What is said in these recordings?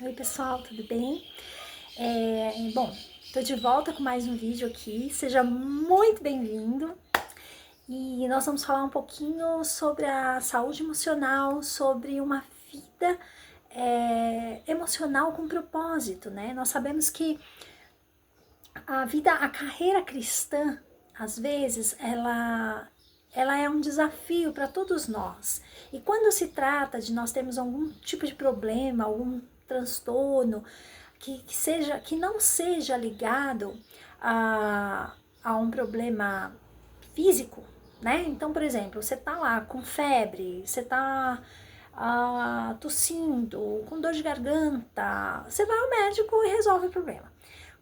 Oi pessoal, tudo bem? Bom, tô de volta com mais um vídeo aqui, seja muito bem-vindo. E nós vamos falar um pouquinho sobre a saúde emocional, sobre uma vida emocional com propósito, né? Nós sabemos que a carreira cristã, às vezes, ela é um desafio para todos nós. E quando se trata de nós termos algum tipo de problema, algum transtorno, que não seja ligado a um problema físico, né? Então, por exemplo, você tá lá com febre, você tá tossindo, com dor de garganta, você vai ao médico e resolve o problema.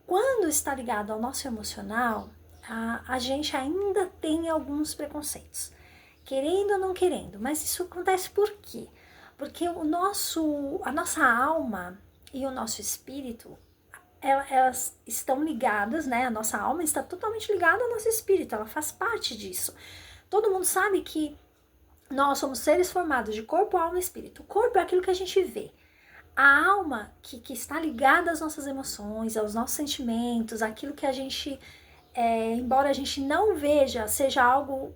Quando está ligado ao nosso emocional, a gente ainda tem alguns preconceitos, querendo ou não querendo, mas isso acontece por quê? Porque a nossa alma e o nosso espírito, elas estão ligadas, né? A nossa alma está totalmente ligada ao nosso espírito, ela faz parte disso. Todo mundo sabe que nós somos seres formados de corpo, alma e espírito. O corpo é aquilo que a gente vê. A alma que está ligada às nossas emoções, aos nossos sentimentos, aquilo que a gente, embora a gente não veja, seja algo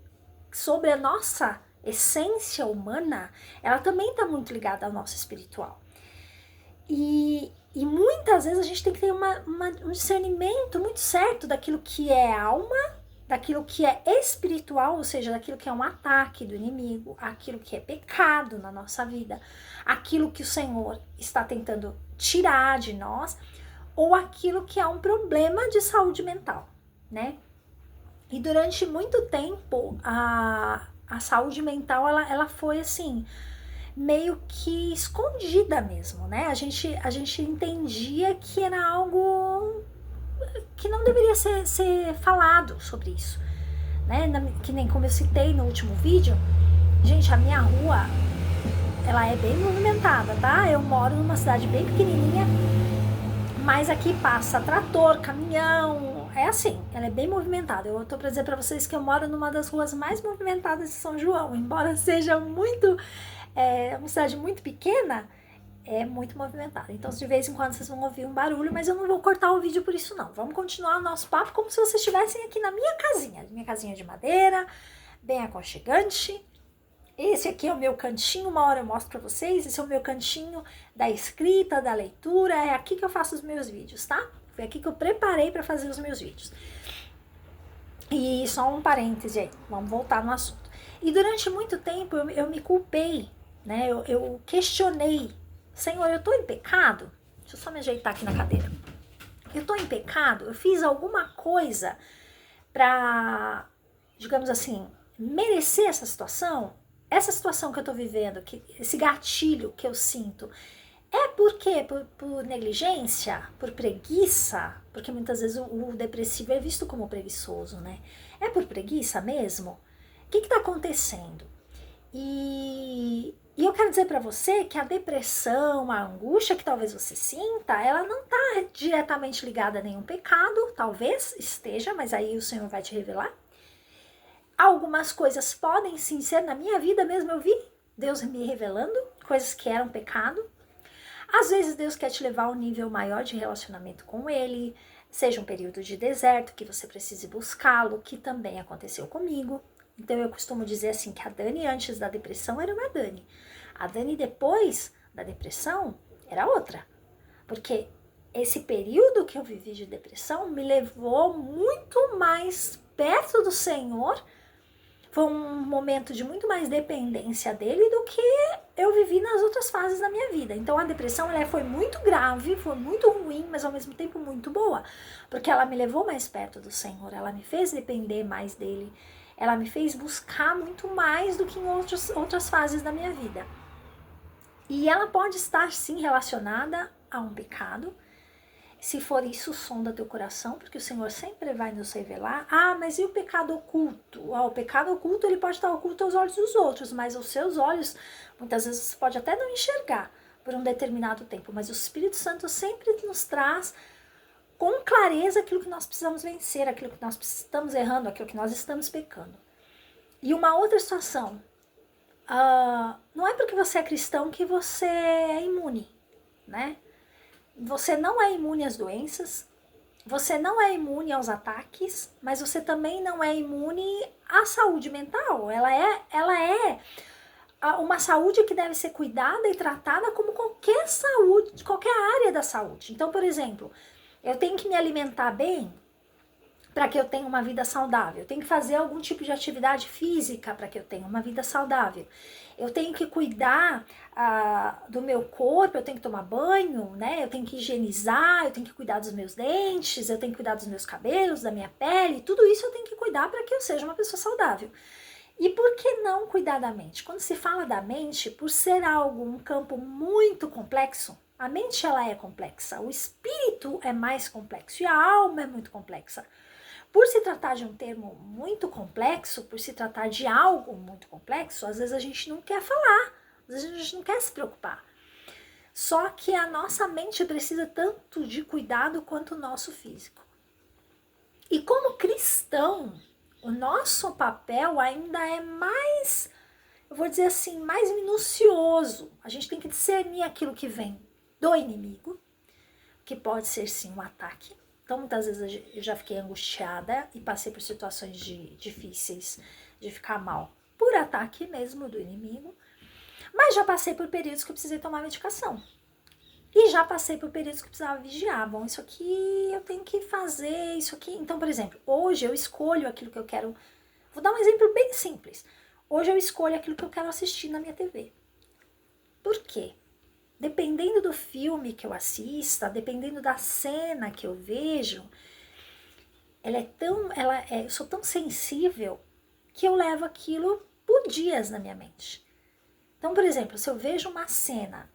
sobre a nossa essência humana, ela também está muito ligada ao nosso espiritual. E muitas vezes a gente tem que ter um discernimento muito certo daquilo que é alma, daquilo que é espiritual, ou seja, daquilo que é um ataque do inimigo, aquilo que é pecado na nossa vida, aquilo que o Senhor está tentando tirar de nós, ou aquilo que é um problema de saúde mental, né? E durante muito tempo, a saúde mental, ela foi assim, meio que escondida mesmo, né? A gente entendia que era algo que não deveria ser falado sobre isso, né? Que nem como eu citei no último vídeo, gente, a minha rua, ela é bem movimentada, tá? Eu moro numa cidade bem pequenininha, mas aqui passa trator, caminhão, é assim, ela é bem movimentada. Eu tô pra dizer pra vocês que eu moro numa das ruas mais movimentadas de São João, embora seja uma cidade muito pequena, é muito movimentada. Então, de vez em quando vocês vão ouvir um barulho, mas eu não vou cortar o vídeo por isso não. Vamos continuar o nosso papo como se vocês estivessem aqui na minha casinha de madeira, bem aconchegante. Esse aqui é o meu cantinho, uma hora eu mostro pra vocês, esse é o meu cantinho da escrita, da leitura, é aqui que eu faço os meus vídeos, tá? Foi aqui que eu preparei pra fazer os meus vídeos. E só um parêntese aí, vamos voltar no assunto. E durante muito tempo eu me culpei, né? Eu questionei, Senhor, eu tô em pecado? Deixa eu só me ajeitar aqui na cadeira. Eu tô em pecado? Eu fiz alguma coisa pra, digamos assim, merecer essa situação? Essa situação que eu tô vivendo, esse gatilho que eu sinto, é por quê? Por negligência? Por preguiça? Porque muitas vezes o depressivo é visto como preguiçoso, né? É por preguiça mesmo? O que está acontecendo? E eu quero dizer para você que a depressão, a angústia que talvez você sinta, ela não está diretamente ligada a nenhum pecado, talvez esteja, mas aí o Senhor vai te revelar. Algumas coisas podem sim ser, na minha vida mesmo eu vi Deus me revelando coisas que eram pecado. Às vezes Deus quer te levar a um nível maior de relacionamento com Ele, seja um período de deserto que você precise buscá-lo, que também aconteceu comigo. Então eu costumo dizer assim que a Dani antes da depressão era uma Dani. A Dani depois da depressão era outra. Porque esse período que eu vivi de depressão me levou muito mais perto do Senhor. Foi um momento de muito mais dependência dele do que eu vivi nas outras fases da minha vida. Então a depressão ela foi muito grave, foi muito ruim, mas ao mesmo tempo muito boa, porque ela me levou mais perto do Senhor, ela me fez depender mais dele, ela me fez buscar muito mais do que em outras fases da minha vida. E ela pode estar sim relacionada a um pecado. Se for isso, sonda teu coração, porque o Senhor sempre vai nos revelar. Ah, mas e o pecado oculto? O pecado oculto ele pode estar oculto aos olhos dos outros, mas aos seus olhos, muitas vezes você pode até não enxergar por um determinado tempo, mas o Espírito Santo sempre nos traz com clareza aquilo que nós precisamos vencer, aquilo que nós estamos errando, aquilo que nós estamos pecando. E uma outra situação, não é porque você é cristão que você é imune, né? você não é imune às doenças, você não é imune aos ataques, mas você também não é imune à saúde mental. Ela é uma saúde que deve ser cuidada e tratada como qualquer saúde, qualquer área da saúde. Então, por exemplo, eu tenho que me alimentar bem para que eu tenha uma vida saudável. Eu tenho que fazer algum tipo de atividade física para que eu tenha uma vida saudável. Eu tenho que cuidar do meu corpo, eu tenho que tomar banho, né? Eu tenho que higienizar, eu tenho que cuidar dos meus dentes, eu tenho que cuidar dos meus cabelos, da minha pele. Tudo isso eu tenho que cuidar para que eu seja uma pessoa saudável. E por que não cuidar da mente? Quando se fala da mente, por ser algo, um campo muito complexo, a mente ela é complexa, o espírito é mais complexo e a alma é muito complexa. Por se tratar de um termo muito complexo, por se tratar de algo muito complexo, às vezes a gente não quer falar, às vezes a gente não quer se preocupar. Só que a nossa mente precisa tanto de cuidado quanto o nosso físico. E como cristão, o nosso papel ainda é mais, eu vou dizer assim, mais minucioso. A gente tem que discernir aquilo que vem do inimigo, que pode ser sim um ataque. Então, muitas vezes eu já fiquei angustiada e passei por situações difíceis de ficar mal por ataque mesmo do inimigo. Mas já passei por períodos que eu precisei tomar medicação. E já passei por períodos que eu precisava vigiar. Bom, isso aqui eu tenho que fazer, isso aqui. Então, por exemplo, hoje eu escolho aquilo que eu quero. Vou dar um exemplo bem simples. Hoje eu escolho aquilo que eu quero assistir na minha TV. Por quê? Dependendo do filme que eu assista, dependendo da cena que eu vejo, eu sou tão sensível que eu levo aquilo por dias na minha mente. Então, por exemplo, se eu vejo uma cena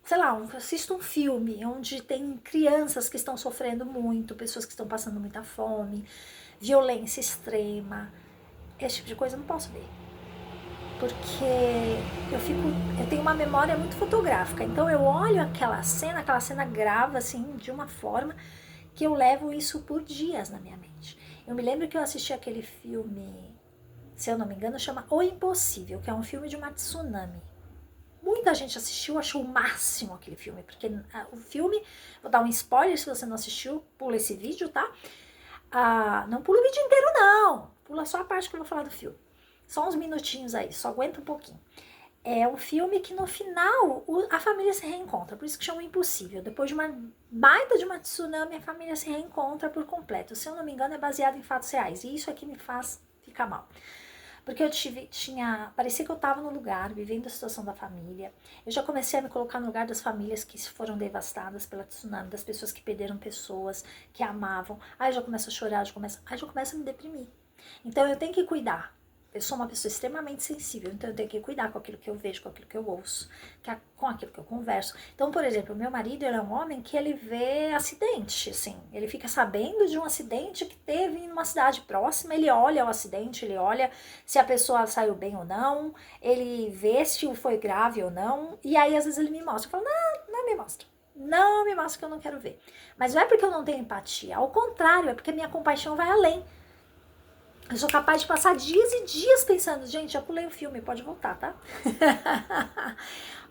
sei lá, assisto um filme onde tem crianças que estão sofrendo muito, pessoas que estão passando muita fome, violência extrema, esse tipo de coisa eu não posso ver. Porque eu tenho uma memória muito fotográfica, então eu olho aquela cena grava assim de uma forma que eu levo isso por dias na minha mente. Eu me lembro que eu assisti aquele filme, se eu não me engano, chama O Impossível, que é um filme de uma tsunami. Muita gente assistiu, achou o máximo aquele filme, porque o filme, vou dar um spoiler se você não assistiu, pula esse vídeo, tá? Não pula o vídeo inteiro não, pula só a parte que eu vou falar do filme. Só uns minutinhos aí, só aguenta um pouquinho. É um filme que no final a família se reencontra, por isso que chama Impossível. Depois de uma baita de uma tsunami, a família se reencontra por completo. Se eu não me engano, é baseado em fatos reais. E isso aqui me faz ficar mal. Porque eu parecia que eu estava no lugar, vivendo a situação da família. Eu já comecei a me colocar no lugar das famílias que foram devastadas pela tsunami, das pessoas que perderam pessoas, que amavam. Aí eu já começo a chorar, aí já começo a me deprimir. Então eu tenho que cuidar. Eu sou uma pessoa extremamente sensível, então eu tenho que cuidar com aquilo que eu vejo, com aquilo que eu ouço, com aquilo que eu converso. Então, por exemplo, o meu marido, ele é um homem que ele vê acidente, assim. Ele fica sabendo de um acidente que teve em uma cidade próxima, ele olha o acidente, ele olha se a pessoa saiu bem ou não, ele vê se foi grave ou não, e aí às vezes ele me mostra. Eu falo, não me mostra. Não me mostra que eu não quero ver. Mas não é porque eu não tenho empatia, ao contrário, é porque minha compaixão vai além. Eu sou capaz de passar dias e dias pensando, gente, já pulei o filme, pode voltar, tá?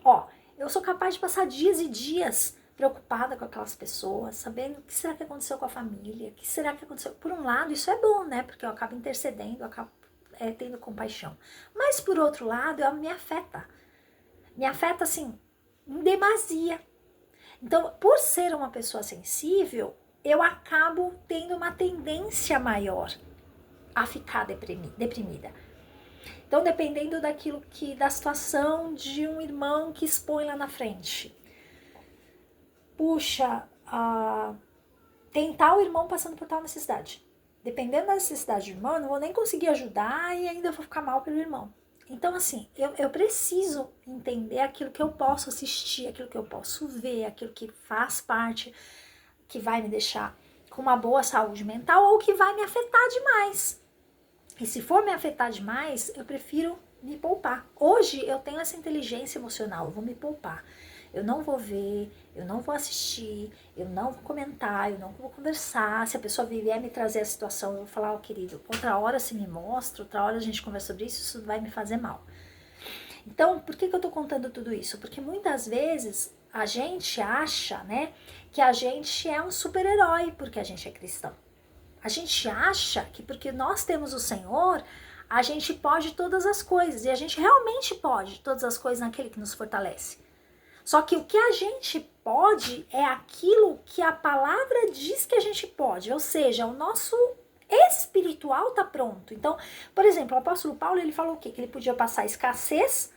Ó, eu sou capaz de passar dias e dias preocupada com aquelas pessoas, sabendo o que será que aconteceu com a família, o que será que aconteceu. Por um lado, isso é bom, né? Porque eu acabo intercedendo, eu acabo tendo compaixão. Mas, por outro lado, me afeta. Me afeta, assim, em demasia. Então, por ser uma pessoa sensível, eu acabo tendo uma tendência maior a ficar deprimida. Então, dependendo da situação de um irmão que expõe lá na frente. Puxa, tem tal irmão passando por tal necessidade. Dependendo da necessidade do irmão, eu não vou nem conseguir ajudar e ainda vou ficar mal pelo irmão. Então, assim, eu preciso entender aquilo que eu posso assistir, aquilo que eu posso ver, aquilo que faz parte, que vai me deixar com uma boa saúde mental ou que vai me afetar demais. E se for me afetar demais, eu prefiro me poupar. Hoje eu tenho essa inteligência emocional, eu vou me poupar. Eu não vou ver, eu não vou assistir, eu não vou comentar, eu não vou conversar. Se a pessoa vier me trazer a situação, eu vou falar, querido, outra hora você me mostra, outra hora a gente conversa sobre isso, isso vai me fazer mal. Então, por que eu tô contando tudo isso? Porque muitas vezes a gente acha, né, que a gente é um super-herói porque a gente é cristão. A gente acha que porque nós temos o Senhor, a gente pode todas as coisas. E a gente realmente pode todas as coisas naquele que nos fortalece. Só que o que a gente pode é aquilo que a palavra diz que a gente pode. Ou seja, o nosso espiritual tá pronto. Então, por exemplo, o apóstolo Paulo, ele falou o quê? Que ele podia passar escassez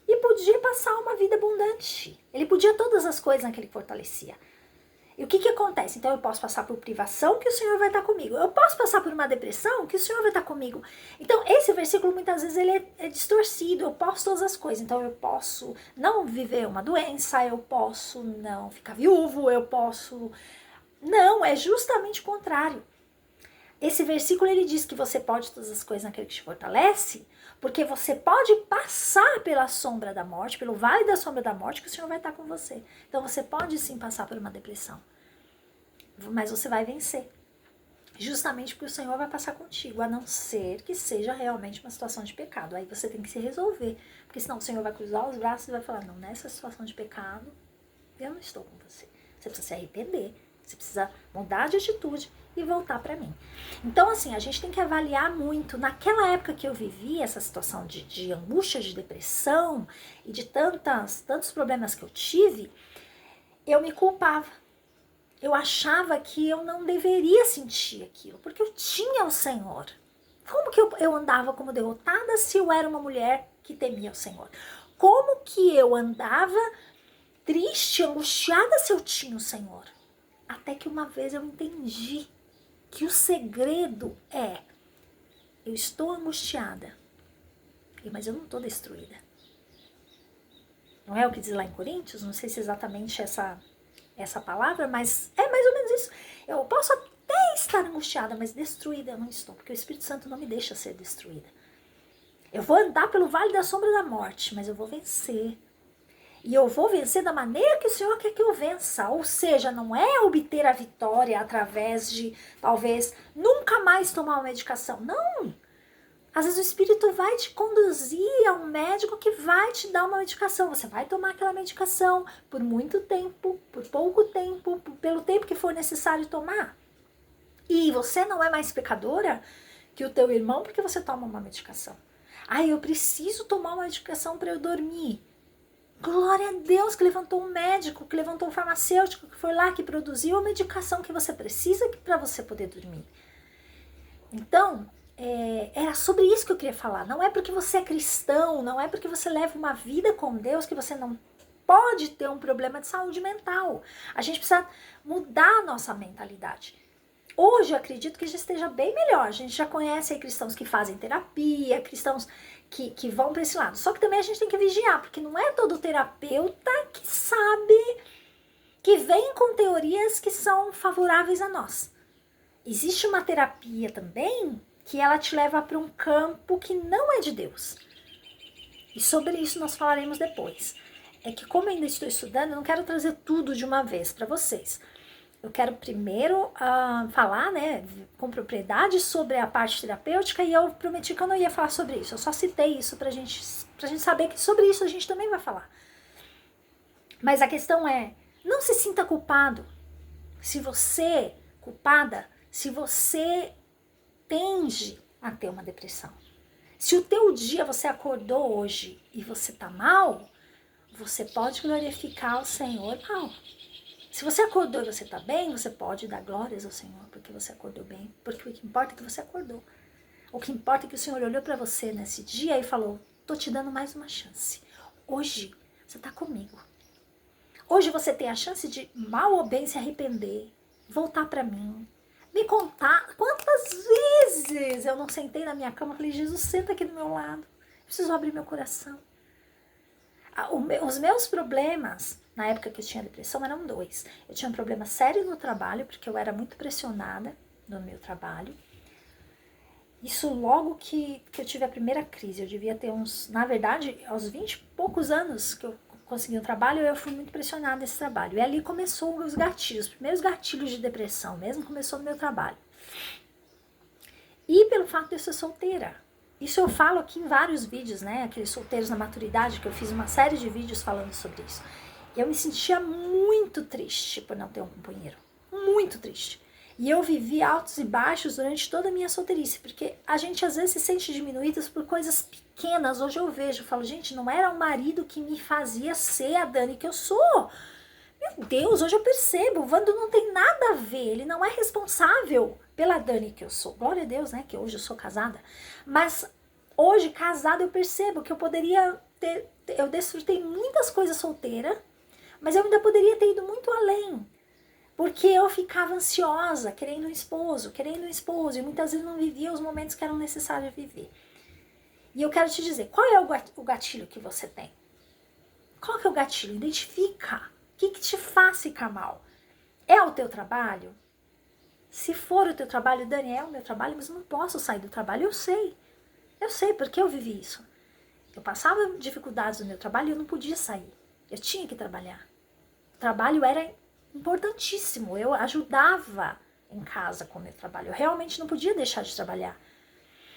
e podia passar uma vida abundante. Ele podia todas as coisas naquele que fortalecia. E o que acontece? Então eu posso passar por privação, que o Senhor vai estar comigo. Eu posso passar por uma depressão, que o Senhor vai estar comigo. Então esse versículo muitas vezes ele é distorcido. Eu posso todas as coisas. Então eu posso não viver uma doença, eu posso não ficar viúvo, eu posso... Não, é justamente o contrário. Esse versículo ele diz que você pode todas as coisas naquele que te fortalece, porque você pode passar pela sombra da morte, pelo vale da sombra da morte, que o Senhor vai estar com você. Então você pode sim passar por uma depressão, mas você vai vencer. Justamente porque o Senhor vai passar contigo, a não ser que seja realmente uma situação de pecado. Aí você tem que se resolver, porque senão o Senhor vai cruzar os braços e vai falar, não, nessa situação de pecado, eu não estou com você. Você precisa se arrepender, você precisa mudar de atitude e voltar para mim. Então, assim, a gente tem que avaliar muito. Naquela época que eu vivi essa situação de angústia, de depressão e de tantos problemas que eu tive, eu me culpava. Eu achava que eu não deveria sentir aquilo, porque eu tinha o Senhor. Como que eu andava como derrotada se eu era uma mulher que temia o Senhor? Como que eu andava triste, angustiada se eu tinha o Senhor? Até que uma vez eu entendi que o segredo é, eu estou angustiada, mas eu não estou destruída. Não é o que diz lá em Coríntios? Não sei se é exatamente essa palavra, mas é mais ou menos isso. Eu posso até estar angustiada, mas destruída eu não estou, porque o Espírito Santo não me deixa ser destruída. Eu vou andar pelo vale da sombra da morte, mas eu vou vencer. E eu vou vencer da maneira que o Senhor quer que eu vença. Ou seja, não é obter a vitória através de, talvez, nunca mais tomar uma medicação. Não! Às vezes o Espírito vai te conduzir a um médico que vai te dar uma medicação. Você vai tomar aquela medicação por muito tempo, por pouco tempo, pelo tempo que for necessário tomar. E você não é mais pecadora que o teu irmão porque você toma uma medicação. Ah, eu preciso tomar uma medicação para eu dormir. Glória a Deus que levantou um médico, que levantou um farmacêutico, que foi lá, que produziu a medicação que você precisa para você poder dormir. Então, era sobre isso que eu queria falar. Não é porque você é cristão, não é porque você leva uma vida com Deus que você não pode ter um problema de saúde mental. A gente precisa mudar a nossa mentalidade. Hoje eu acredito que já esteja bem melhor. A gente já conhece aí cristãos que fazem terapia, cristãos que vão para esse lado. Só que também a gente tem que vigiar, porque não é todo terapeuta que sabe, que vem com teorias que são favoráveis a nós. Existe uma terapia também que ela te leva para um campo que não é de Deus. E sobre isso nós falaremos depois. É que como eu ainda estou estudando, eu não quero trazer tudo de uma vez para vocês. Eu quero primeiro falar, né, com propriedade sobre a parte terapêutica, e eu prometi que eu não ia falar sobre isso. Eu só citei isso pra gente saber que sobre isso a gente também vai falar. Mas a questão é, não se sinta culpado culpada, se você tende a ter uma depressão. Se o teu dia você acordou hoje e você tá mal, você pode glorificar o Senhor mal. Se você acordou e você está bem, você pode dar glórias ao Senhor, porque você acordou bem. Porque o que importa é que você acordou. O que importa é que o Senhor olhou para você nesse dia e falou, tô te dando mais uma chance. Hoje, você está comigo. Hoje você tem a chance de, mal ou bem, se arrepender, voltar para mim, me contar quantas vezes eu não sentei na minha cama e falei, Jesus, senta aqui do meu lado. Preciso abrir meu coração. Os meus problemas, na época que eu tinha depressão, eram 2. Eu tinha um problema sério no trabalho, porque eu era muito pressionada no meu trabalho. Isso logo que eu tive a primeira crise. Eu devia ter na verdade, aos 20 e poucos anos que eu consegui um trabalho, eu fui muito pressionada nesse trabalho. E ali começou os gatilhos, os primeiros gatilhos de depressão mesmo, começou no meu trabalho. E pelo fato de eu ser solteira. Isso eu falo aqui em vários vídeos, né? Aqueles solteiros na maturidade, que eu fiz uma série de vídeos falando sobre isso. E eu me sentia muito triste por não ter um companheiro. Muito triste. E eu vivi altos e baixos durante toda a minha solteirice, porque a gente às vezes se sente diminuídas por coisas pequenas. Hoje eu vejo, eu falo, gente, não era o marido que me fazia ser a Dani que eu sou. Meu Deus, hoje eu percebo, o Vando não tem nada a ver, ele não é responsável pela Dani que eu sou. Glória a Deus, né, que hoje eu sou casada. Mas hoje, casada, eu percebo que eu poderia ter, eu desfrutei muitas coisas solteira, mas eu ainda poderia ter ido muito além. Porque eu ficava ansiosa, querendo um esposo, e muitas vezes não vivia os momentos que eram necessários viver. E eu quero te dizer, qual é o gatilho que você tem? Qual que é o gatilho? Identifica. O que te faz ficar mal? É o teu trabalho? Se for o teu trabalho, Dani, é o meu trabalho, mas eu não posso sair do trabalho. Eu sei porque eu vivi isso. Eu passava dificuldades no meu trabalho e eu não podia sair. Eu tinha que trabalhar. O trabalho era importantíssimo. Eu ajudava em casa com o meu trabalho. Eu realmente não podia deixar de trabalhar.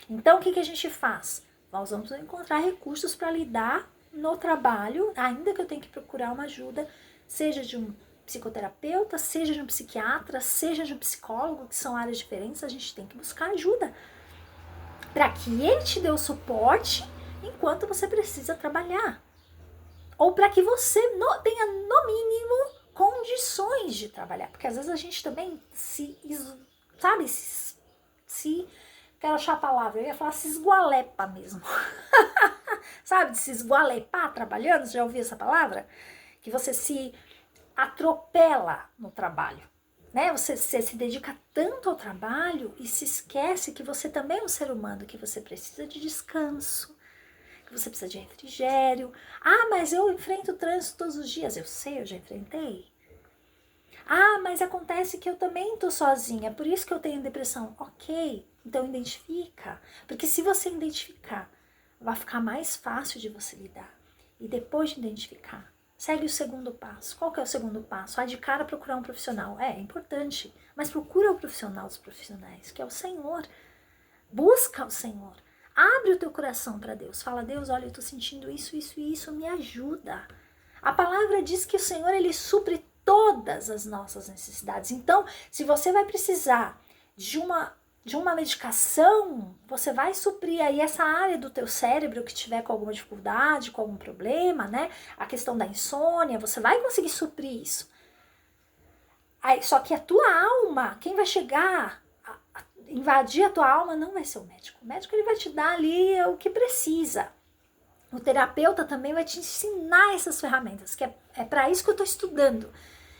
Então, o que a gente faz? Nós vamos encontrar recursos para lidar no trabalho, ainda que eu tenha que procurar uma ajuda, seja de um psicoterapeuta, seja de um psiquiatra, seja de um psicólogo, que são áreas diferentes, a gente tem que buscar ajuda para que ele te dê o suporte enquanto você precisa trabalhar. Ou para que você tenha, no mínimo, condições de trabalhar. Porque às vezes a gente também quero achar a palavra, eu ia falar se esgualepa mesmo. Sabe, de se esgualepar trabalhando, você já ouviu essa palavra? Que você se atropela no trabalho, né? Você se dedica tanto ao trabalho e se esquece que você também é um ser humano, que você precisa de descanso, que você precisa de refrigério. Ah, mas eu enfrento o trânsito todos os dias. Eu sei, eu já enfrentei. Ah, mas acontece que eu também tô sozinha, por isso que eu tenho depressão. Ok, então identifica. Porque se você identificar, vai ficar mais fácil de você lidar. E depois de identificar, segue o segundo passo. Qual que é o segundo passo? De cara procurar um profissional. É importante, mas procura o profissional dos profissionais, que é o Senhor. Busca o Senhor. Abre o teu coração para Deus. Fala, Deus, olha, eu tô sentindo isso, isso e isso, me ajuda. A palavra diz que o Senhor, ele supre todas as nossas necessidades. Então, se você vai precisar de uma medicação, você vai suprir aí essa área do teu cérebro que tiver com alguma dificuldade, com algum problema, né? A questão da insônia, você vai conseguir suprir isso. Aí, só que a tua alma, quem vai chegar a invadir a tua alma não vai ser o médico. O médico, ele vai te dar ali o que precisa. O terapeuta também vai te ensinar essas ferramentas, que é para isso que eu estou estudando.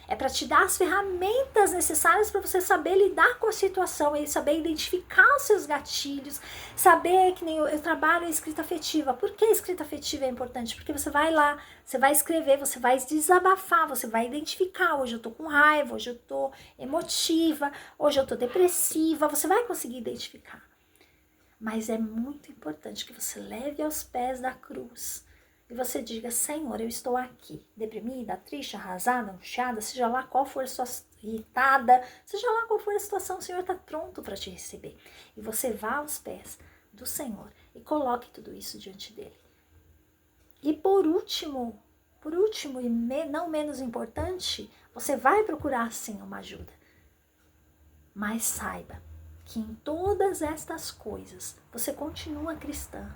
É para te dar as ferramentas necessárias para você saber lidar com a situação e saber identificar os seus gatilhos, saber que nem eu trabalho em escrita afetiva. Por que a escrita afetiva é importante? Porque você vai lá, você vai escrever, você vai desabafar, você vai identificar. Hoje eu tô com raiva, hoje eu tô emotiva, hoje eu tô depressiva. Você vai conseguir identificar. Mas é muito importante que você leve aos pés da cruz e você diga, Senhor, eu estou aqui, deprimida, triste, arrasada, angustiada, seja lá qual for a situação, irritada, seja lá qual for a situação, o Senhor está pronto para te receber. E você vá aos pés do Senhor e coloque tudo isso diante dele. E por último e não menos importante, você vai procurar sim uma ajuda. Mas saiba que em todas estas coisas você continua cristã,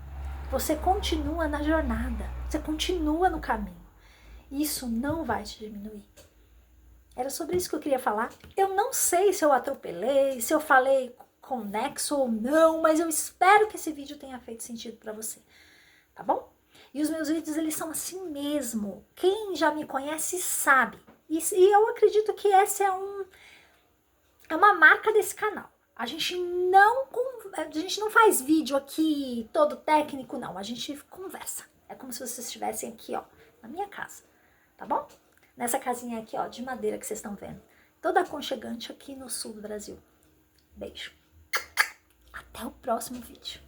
você continua na jornada, você continua no caminho. Isso não vai te diminuir. Era sobre isso que eu queria falar. Eu não sei se eu atropelei, se eu falei conexo ou não, mas eu espero que esse vídeo tenha feito sentido para você, tá bom? E os meus vídeos, eles são assim mesmo. Quem já me conhece sabe. E eu acredito que essa é uma marca desse canal. A gente não faz vídeo aqui todo técnico, não. A gente conversa. É como se vocês estivessem aqui, ó, na minha casa, tá bom? Nessa casinha aqui, ó, de madeira que vocês estão vendo. Toda aconchegante aqui no sul do Brasil. Beijo. Até o próximo vídeo.